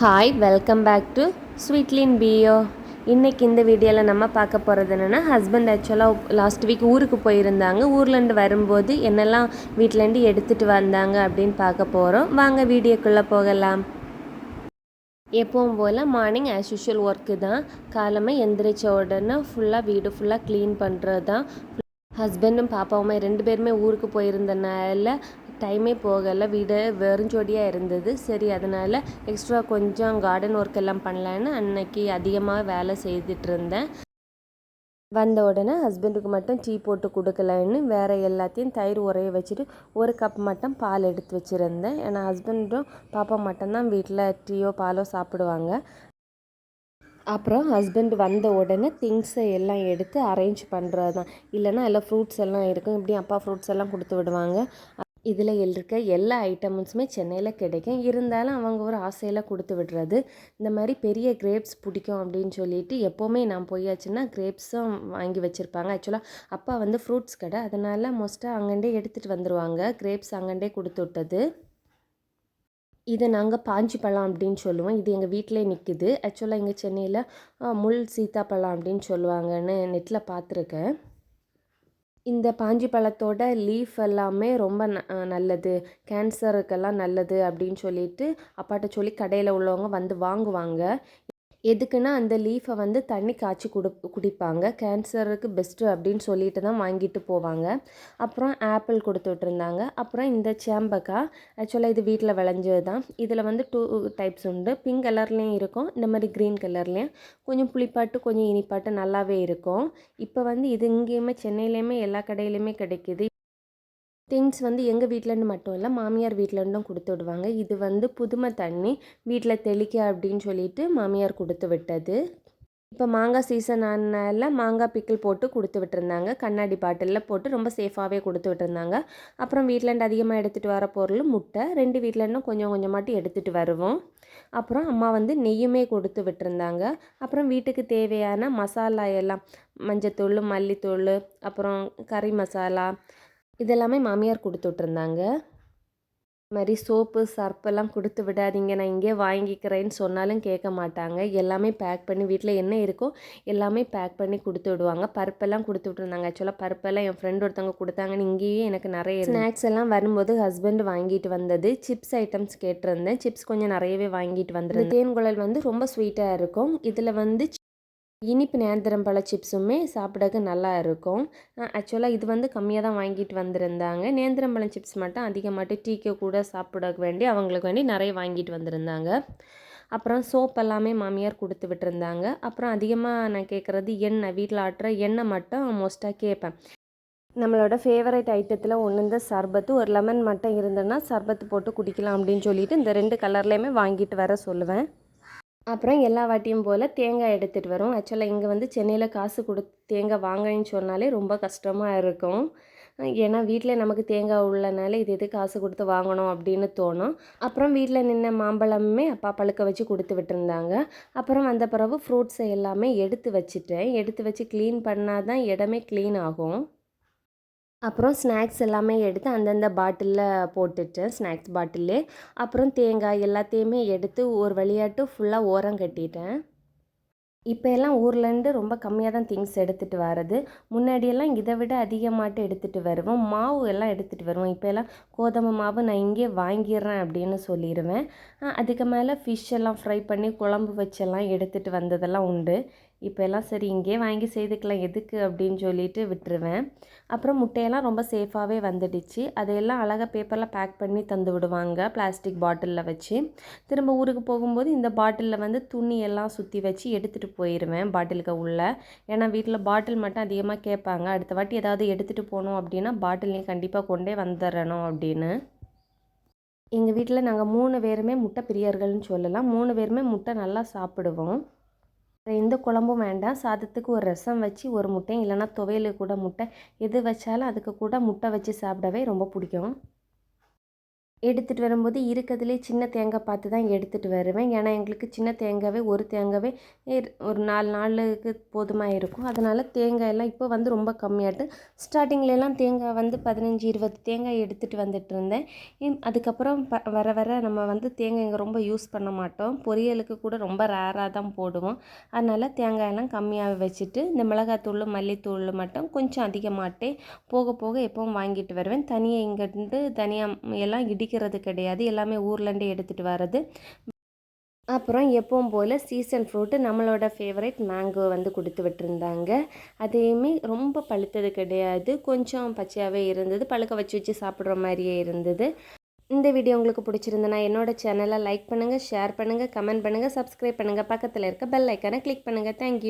Hi welcome back to Sweetlin பியோ. இன்றைக்கி இந்த வீடியோவில் நம்ம பார்க்க போகிறது என்னென்னா, ஹஸ்பண்ட் ஆக்சுவலாக லாஸ்ட் வீக் ஊருக்கு போயிருந்தாங்க. ஊர்லேருந்து வரும்போது என்னெல்லாம் வீட்டிலேருந்து எடுத்துகிட்டு வந்தாங்க அப்படின்னு பார்க்க போகிறோம். வாங்க வீடியோக்குள்ளே போகலாம். எப்பவும் போல் மார்னிங் ஆஸ் யூஷுவல் ஒர்க்கு தான். காலமே எந்திரிச்ச உடனே ஃபுல்லாக வீடு ஃபுல்லாக க்ளீன் பண்ணுறது தான். ஹஸ்பண்டும் பாப்பாவுமே 2 பேருமே ஊருக்கு போயிருந்தனால டைமே போகலை, வீடு வெறிஞ்சொடியாக இருந்தது. சரி, அதனால் எக்ஸ்ட்ரா கொஞ்சம் கார்டன் ஒர்க் எல்லாம் பண்ணலான்னு அன்னைக்கு அதிகமாக வேலை செய்துட்டு இருந்தேன். வந்த உடனே ஹஸ்பண்டுக்கு மட்டும் டீ போட்டு கொடுக்கலன்னு வேறு எல்லாத்தையும் தயிர் உரைய வச்சுட்டு 1 கப் மட்டும் பால் எடுத்து வச்சுருந்தேன். ஏன்னா ஹஸ்பண்டும் பாப்பா மட்டும்தான் வீட்டில் டீயோ பாலோ சாப்பிடுவாங்க. அப்புறம் ஹஸ்பண்ட் வந்த உடனே திங்ஸை எல்லாம் எடுத்து அரேஞ்ச் பண்ணுறது தான். இல்லைனா எல்லாம் ஃப்ரூட்ஸ் எல்லாம் இருக்கும், இப்படி அப்பா ஃப்ரூட்ஸ் எல்லாம் கொடுத்து விடுவாங்க. இதில் இருக்க எல்லா ஐட்டம்ஸுமே சென்னையில் கிடைக்கும். இருந்தாலும் அவங்க ஒரு ஆசையில் கொடுத்து விடுறது. இந்த மாதிரி பெரிய கிரேப்ஸ் பிடிக்கும் அப்படின்னு சொல்லிட்டு எப்போவுமே நான் போயாச்சுன்னா கிரேப்ஸும் வாங்கி வச்சுருப்பாங்க. ஆக்சுவலாக அப்பா வந்து ஃப்ரூட்ஸ் கடை, அதனால் மோஸ்ட்டாக அங்கேண்டே எடுத்துகிட்டு வந்துடுவாங்க. கிரேப்ஸ் அங்கேண்டே கொடுத்து விட்டது. இதை நாங்கள் பாஞ்சி பழம் அப்படின்னு சொல்லுவோம். இது எங்கள் வீட்டிலே நிற்குது. ஆக்சுவலாக இங்கே சென்னையில் முள் சீத்தாப்பழம் அப்படின்னு சொல்லுவாங்கன்னு நெட்டில் பார்த்துருக்கேன். இந்த பாஞ்சி பழத்தோட லீஃப் எல்லாமே ரொம்ப நல்லது, கேன்சருக்கெல்லாம் நல்லது அப்படின்னு சொல்லிட்டு அப்பாட்ட சொல்லி கடையில் உள்ளவங்க வந்து வாங்குவாங்க. எதுக்குன்னா அந்த லீஃபை வந்து தண்ணி காய்ச்சி குடிப்பாங்க. கேன்சருக்கு பெஸ்ட்டு அப்படின்னு சொல்லிட்டு தான் வாங்கிட்டு போவாங்க. அப்புறம் ஆப்பிள் கொடுத்து விட்ருந்தாங்க. அப்புறம் இந்த சேம்பக்காய், ஆக்சுவலாக இது வீட்டில் விளைஞ்சது தான். இதில் வந்து 2 டைப்ஸ் உண்டு. பிங்க் கலர்லேயும் இருக்கும், இந்த மாதிரி க்ரீன் கலர்லேயும். கொஞ்சம் புளிப்பாட்டு கொஞ்சம் இனிப்பாட்டு நல்லாவே இருக்கும். இப்போ வந்து இது இங்கேயுமே சென்னையிலையுமே எல்லா கடையிலையுமே கிடைக்கிது. திங்ஸ் வந்து எங்கள் வீட்டிலேருந்து மட்டும் இல்லை, மாமியார் வீட்டிலேருந்தும் கொடுத்து விடுவாங்க. இது வந்து புதுமை தண்ணி வீட்டில் தெளிக்க அப்படின்னு சொல்லிட்டு மாமியார் கொடுத்து விட்டது. இப்போ மாங்காய் சீசன் ஆனால மாங்காய் பிக்கிள் போட்டு கொடுத்து விட்டுருந்தாங்க. கண்ணாடி பாட்டிலில் போட்டு ரொம்ப சேஃபாகவே கொடுத்து விட்டுருந்தாங்க. அப்புறம் வீட்டிலேருந்து அதிகமாக எடுத்துகிட்டு வர பொருள் முட்டை, 2 வீட்டிலேருந்தும் கொஞ்சம் கொஞ்சமாட்டி எடுத்துகிட்டு வருவோம். அப்புறம் அம்மா வந்து நெய்யுமே கொடுத்து விட்டுருந்தாங்க. அப்புறம் வீட்டுக்கு தேவையான மசாலா எல்லாம், மஞ்சத்தூள், மல்லித்தூள், அப்புறம் கறி மசாலா, இதெல்லாமே மாமியார் கொடுத்து விட்ருந்தாங்க. இது மாதிரி சோப்பு சர்ப்பெல்லாம் கொடுத்து விடாதீங்க, நான் இங்கே வாங்கிக்கிறேன்னு சொன்னாலும் கேட்க மாட்டாங்க. எல்லாமே பேக் பண்ணி வீட்டில் என்ன இருக்கோ எல்லாமே பேக் பண்ணி கொடுத்து விடுவாங்க. பருப்பெல்லாம் கொடுத்து விட்ருந்தாங்க. ஆக்சுவலாக பருப்பெல்லாம் என் ஃப்ரெண்ட் ஒருத்தவங்க கொடுத்தாங்கன்னு இங்கேயே எனக்கு நிறைய ஸ்நாக்ஸ் எல்லாம் வரும்போது ஹஸ்பண்ட் வாங்கிட்டு வந்தது. சிப்ஸ் ஐட்டம்ஸ் கேட்டிருந்தேன். சிப்ஸ் கொஞ்சம் நிறையவே வாங்கிட்டு வந்துருந்தேன். தேன்குழல் வந்து ரொம்ப ஸ்வீட்டாக இருக்கும். இதில் வந்து இனிப்பு நேந்திரம் பழ சிப்ஸுமே சாப்பிடக்கு நல்லா இருக்கும். ஆக்சுவலாக இது வந்து கம்மியாக தான் வாங்கிட்டு வந்திருந்தாங்க. நேந்திரம் பழம் சிப்ஸ் மட்டும் அதிகமாட்டு டீக்கு கூட சாப்பிட வேண்டி அவங்களுக்கு வேண்டி நிறைய வாங்கிட்டு வந்திருந்தாங்க. அப்புறம் சோப் எல்லாமே மாமியார் கொடுத்து விட்டுருந்தாங்க. அப்புறம் அதிகமாக நான் கேட்குறது எண்ணெய், வீட்டில் ஆட்டுற எண்ணெய் மட்டும் மோஸ்ட்டாக கேட்பேன். நம்மளோட ஃபேவரட் ஐட்டத்தில் ஒன்று இந்த சர்பத்து, ஒரு லெமன் மட்டும் இருந்ததுன்னா சர்பத்து போட்டு குடிக்கலாம் அப்படின்னு சொல்லிட்டு இந்த 2 கலர்லேயுமே வாங்கிட்டு வர சொல்லுவேன். அப்புறம் எல்லா வாட்டியும் போல் தேங்காய் எடுத்துகிட்டு வரோம். ஆக்சுவலாக இங்கே வந்து சென்னையில் காசு கொடுத்து தேங்காய் வாங்கன்னு சொன்னாலே ரொம்ப கஷ்டமாக இருக்கும். ஏன்னா வீட்டில் நமக்கு தேங்காய் உள்ளனால இது எது காசு கொடுத்து வாங்கணும் அப்படின்னு தோணும். அப்புறம் வீட்டில் நின்ன மாம்பழமுமே அப்பா பழுக்க வச்சு கொடுத்து விட்டுருந்தாங்க. அப்புறம் வந்த பிறகு ஃப்ரூட்ஸை எல்லாமே எடுத்து வச்சுட்டேன். எடுத்து வச்சு க்ளீன் பண்ணால் தான் இடமே க்ளீன் ஆகும். அப்புறம் ஸ்நாக்ஸ் எல்லாமே எடுத்து அந்தந்த பாட்டிலில் போட்டுட்டேன், ஸ்நாக்ஸ் பாட்டிலே. அப்புறம் தேங்காய் எல்லாத்தையுமே எடுத்து ஒரு வழியாட்டு ஃபுல்லாக ஓரம் கட்டிட்டேன். இப்போ எல்லாம் ஊர்லேருந்து ரொம்ப கம்மியாக தான் திங்ஸ் எடுத்துகிட்டு வர்றது. முன்னாடியெல்லாம் இதை விட அதிகமாட்டு எடுத்துகிட்டு வருவோம். மாவு எல்லாம் எடுத்துகிட்டு வருவோம். இப்போ எல்லாம் கோதுமை மாவு நான் இங்கே வாங்கிடுறேன் அப்படின்னு சொல்லிடுவேன். அதுக்கு மேலே ஃபிஷ் எல்லாம் ஃப்ரை பண்ணி குழம்பு வச்செல்லாம் எடுத்துகிட்டு வந்ததெல்லாம் உண்டு. இப்போ எல்லாம் சரி இங்கே வாங்கி செய்துக்கலாம் எதுக்கு அப்படின்னு சொல்லிட்டு விட்டுருவேன். அப்புறம் முட்டையெல்லாம் ரொம்ப சேஃபாகவே வந்துடுச்சு. அதையெல்லாம் அழகாக பேப்பரில் பேக் பண்ணி தந்து விடுவாங்க, பிளாஸ்டிக் பாட்டிலில் வச்சு. திரும்ப ஊருக்கு போகும்போது இந்த பாட்டிலில் வந்து துணி எல்லாம் சுற்றி வச்சு எடுத்துகிட்டு போயிடுவேன் பாட்டிலுக்கு உள்ள. ஏன்னா வீட்டில் பாட்டில் மட்டும் அதிகமாக கேட்பாங்க. அடுத்த வாட்டி ஏதாவது எடுத்துகிட்டு போகணும் அப்படின்னா பாட்டிலையும் கண்டிப்பாக கொண்டே வந்துடணும் அப்படின்னு. எங்கள் வீட்டில் நாங்கள் 3 பேருமே முட்டை பிரியர்கள்னு சொல்லலாம். 3 பேருமே முட்டை நல்லா சாப்பிடுவோம். எந்த குழம்பும் வேண்டாம், சாதத்துக்கு ஒரு ரசம் வச்சு ஒரு முட்டை, இல்லைனா துவையலுக்கு கூட முட்டை, எது வச்சாலும் அதுக்கு கூட முட்டை வச்சு சாப்பிடவே ரொம்ப பிடிக்கும். எடுத்துகிட்டு வரும்போது இருக்கிறதுலே சின்ன தேங்காய் பார்த்து தான் எடுத்துகிட்டு வருவேன். ஏன்னா எங்களுக்கு சின்ன தேங்காவே ஒரு தேங்காவே ஒரு 4 நாளுக்கு போதுமாக இருக்கும். அதனால் தேங்காயெல்லாம் இப்போ வந்து ரொம்ப கம்மியாகிட்டு, ஸ்டார்டிங்லலாம் தேங்காய் வந்து 15 20 தேங்காய் எடுத்துகிட்டு வந்துட்டு இருந்தேன். அதுக்கப்புறம் வர வர நம்ம வந்து தேங்காய் இங்கே ரொம்ப யூஸ் பண்ண மாட்டோம். பொரியலுக்கு கூட ரொம்ப ரேராக தான் போடுவோம். அதனால் தேங்காயெல்லாம் கம்மியாக வச்சுட்டு இந்த மிளகாத்தூள் மல்லித்தூள் மட்டும் கொஞ்சம் அதிகமாகட்டே போக போக எப்பவும் வாங்கிட்டு வருவேன். தனியாக இங்கேருந்து தனியாக எல்லாம் இடிக்கிறது கிடையாது, எல்லாமே ஊர்லேருந்தே எடுத்துகிட்டு வர்றது. அப்புறம் எப்பவும் போல் சீசன் ஃப்ரூட்டு நம்மளோட ஃபேவரட் மேங்கோ வந்து கொடுத்து விட்டுருந்தாங்க. அதையுமே ரொம்ப பழுத்தது கிடையாது, கொஞ்சம் பச்சையாகவே இருந்தது, பழுக்க வச்சு வச்சு சாப்பிட்ற மாதிரியே இருந்தது. இந்த வீடியோ உங்களுக்கு பிடிச்சிருந்தனா என்னோட சேனலை லைக் பண்ணுங்கள், ஷேர் பண்ணுங்கள், கமெண்ட் பண்ணுங்கள், சப்ஸ்கிரைப் பண்ணுங்கள், பக்கத்தில் இருக்க பெல் ஐக்கானை கிளிக் பண்ணுங்கள். தேங்க்யூ.